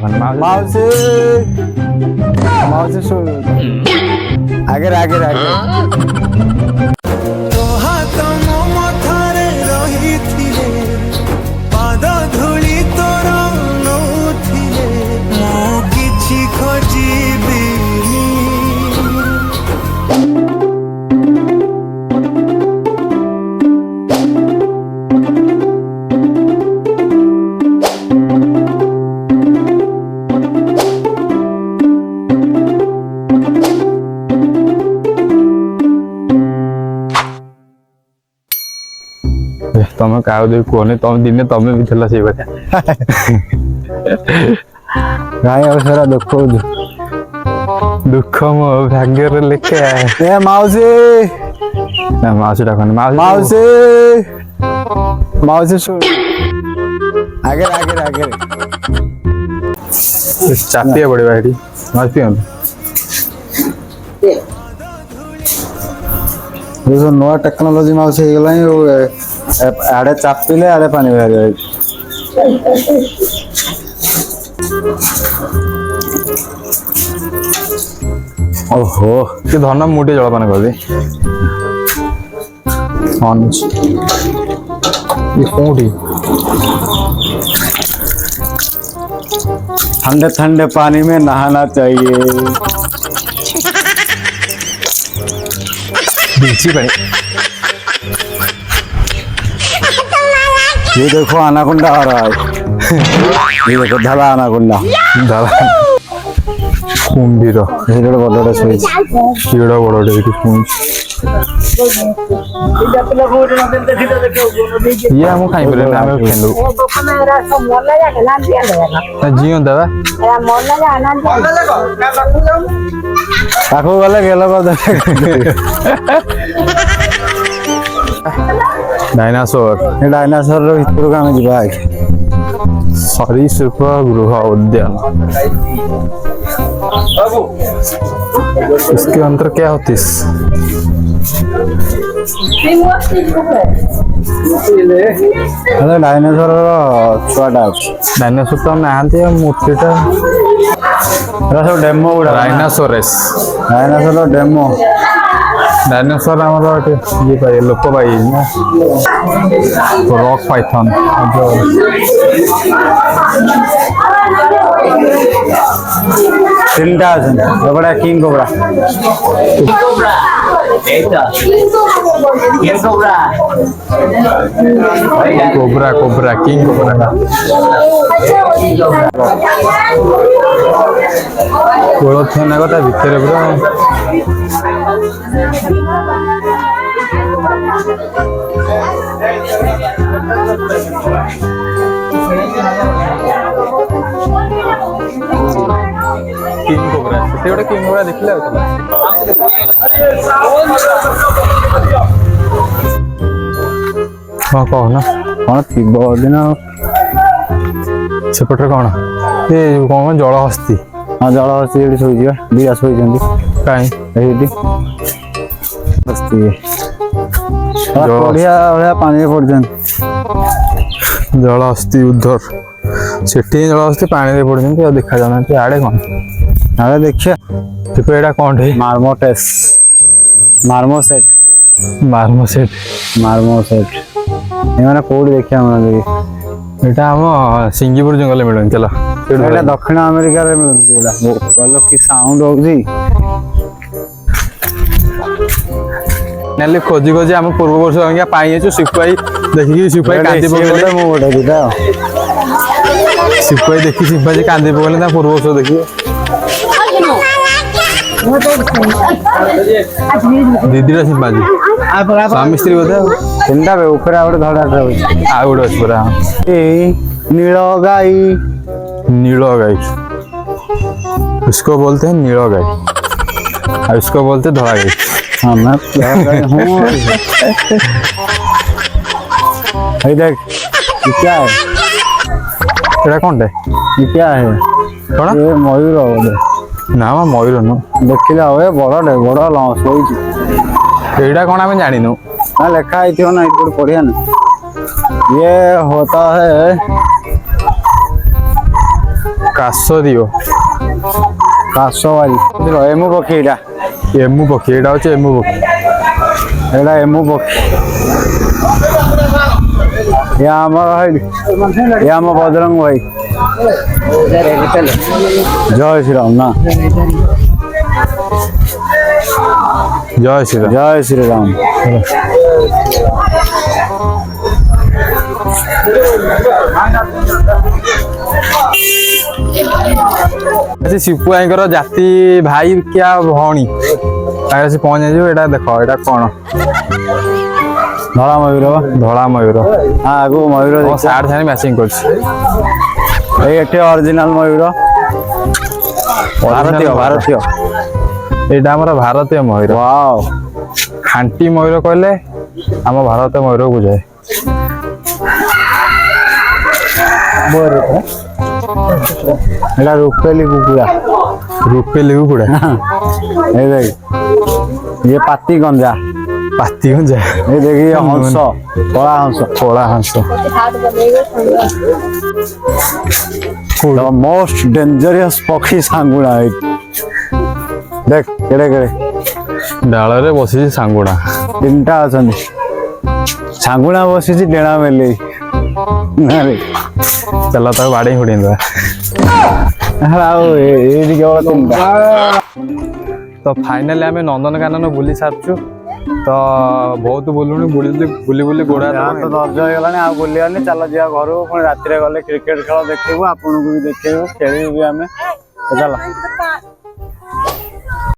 मावशी मावशी सुन आगे आगे आगे तुम क्या कहनी तुम दिन तुम भी चल से सारा दुख दुख मो भाग्य लिखे मावशी मासी डाक मावशी मावशी सुन आगे आगे आगे चापी पड़ा ये मास पी जो नुआ टेक्नोलोजी मावशी हो आड़े चापिले आड़े पानी बाहर जाए ओहो कि धन मुटे जलपान कर दे कौटी ठंडे ठंडे पानी में नहाना चाहिए ये देखो अनाकोंडा आ रहा है ये देखो धला अनाकोंडा धला कुंडीर बड़ा सोई केड़ा बड़े ये हम खाई पड़े ना हमें खेलू जियो दादा ताको वाला गेलो डायनासोर डायनासोर रो भितर का में जीवा सरीसृप गृह उद्यान इसके अंदर क्या होती डायनासोर छुआटा डायनासोर तो नहांती मूर्तिटा सब डेमो गुड़ा डायनासोरस डायनासोर डेमो डायनासोर हमारा ये पाई लोक पाई ना रॉक पाइथन तीनटा बड़ा king cobra cobra cobra king cobra कोलथना कथा भितर पूरा किंग कोबरा से गोटे किंग कोबरा देखले हाँ कहना कौन थी दिन सेपटे कौन ये कौन जल हस्ती हाँ जल हस्ती ये शोचा दिया शोच कहीं बढ़िया पानी पड़ जल हस्ती उधर सेठी जल हस्ती पानी पड़े देखा जाना आड़े कौन अरे देखिए एटा कौन मार्मोटेस मार्मोसेट मार्मोसेट मार्मोसेट ये कोड देखिए एटा हम सिंगीपुर जंगल मिलन चला एटा दक्षिण अमेरिका रे मिलुला बोलो कि साउंड होजी नेले खोजी खोजी हम पूर्व वर्ष गया पाई छु सिपाही देखि सिपाही कांदी पगले मो गोटे दिदा सिपाही देखि सिपाही कांदी पगले ता पूर्व वर्ष देखि दीदी सिपाही स्वामी स्त्री बोधे तीनटा बे ऊपर आउट धड़ा रहउछ आ गोटे अछि पूरा ए नीलगाई नीलगाई इसको बोलते हैं नीलगाई और इसको बोलते हैं धला गाई हाँ मैं हूँ देख ये क्या है एटा कौन है ये क्या है कौन ये मयूर बोले ना मयूर नु देखिला होए बड़ा लॉस होई एटा कौन हमें जानी नु ना लिखा है थियो ना इधर पढ़िया ना ये होता है କାଶ ଦିଅ କାଶବାରି ଏମୁ ପକ୍ଷୀ ଏଇଟା ଏମୁ ପକ୍ଷୀ ଏଇଟା ହଉଛି ଏମୁ ପକ୍ଷୀ ଏଇଟା ଏମୁ ପକ୍ଷୀ ଇଏ ଆମର ଭାଇ ଇଏ ଆମ ବଜରଙ୍ଗ ଭାଇ ଜୟ ଶ୍ରୀରାମ ନା ଜୟ ଶ୍ରୀରାମ ଜୟ ଶ୍ରୀରାମ ଆଚ୍ଛା ଶିପୁ ଭାଇଙ୍କର ଜାତି ଭାଇ କିଆ ଭଉଣୀ ତାଙ୍କର ଆସି ପହଞ୍ଚିଯିବ ଏଇଟା ଦେଖ ଏଇଟା କଣ ଧଳା ମୟୂର ଧଳା ମୟୂର ଆଗକୁ ମୟୂର ମୋ ସାର୍ଟ ସାଙ୍ଗେ ମ୍ୟାଚିଂ କରୁଛି ଏଇ ଏଠି ଅରିଜିନାଲ ମୟୂର ଭାରତୀୟ ଭାରତୀୟ ଏଇଟା ଆମର ଭାରତୀୟ ମୟୂର ୱାଓ ଖାଣ୍ଟି ମୟୂର କହିଲେ ଆମ ଭାରତୀୟ ମୟୂର ବୁଝାଏ ଏଇଟା ରୂପେଲି କୁକୁଡ଼ା ରୂପେଲି କୁକୁଡ଼ା ଏଇ ଦେଖ ଇଏ ପାତି ଗଞ୍ଜା ପାତି ଗଞ୍ଜା ଏଇ ଦେଖି ହଂସ କଳା ହଂସ କଳା ହଂସ ଦ ମୋଷ୍ଟ ଡେଞ୍ଜରିୟସ୍ ପକ୍ଷୀ ସାଙ୍ଗୁଣା ଏଇଠି ଦେଖ କେଡ଼େ କେଡ଼େ ଡାଳରେ ବସିଛି ସାଙ୍ଗୁଣା ତିନିଟା ଅଛନ୍ତି ସାଙ୍ଗୁଣା ବସିଛି ଡେଣା ମେଲେଇ ଚାଲ ତାକୁ ବାଡ଼େଇ ହୁଡେଇଦବା ଆଉ ଏଇଠି କେବଳ ତିନିଟା ତ ଫାଇନାଲି ଆମେ ନନ୍ଦନକାନନ ବୁଲି ସାରିଛୁ ତ ବହୁତ ବୁଲୁଣି ବୁଲି ବୁଲି ଗୋଡ଼ ହାତ ତ ଦର୍ଜ ହେଇଗଲାଣି ଆଉ ବୁଲିବାନି ଚାଲ ଯିବା ଘରକୁ ପୁଣି ରାତିରେ ଗଲେ କ୍ରିକେଟ ଖେଳ ଦେଖିବୁ ଆପଣଙ୍କୁ ବି ଦେଖେଇବୁ ଖେଳିବୁ ବି ଆମେ ଚାଲ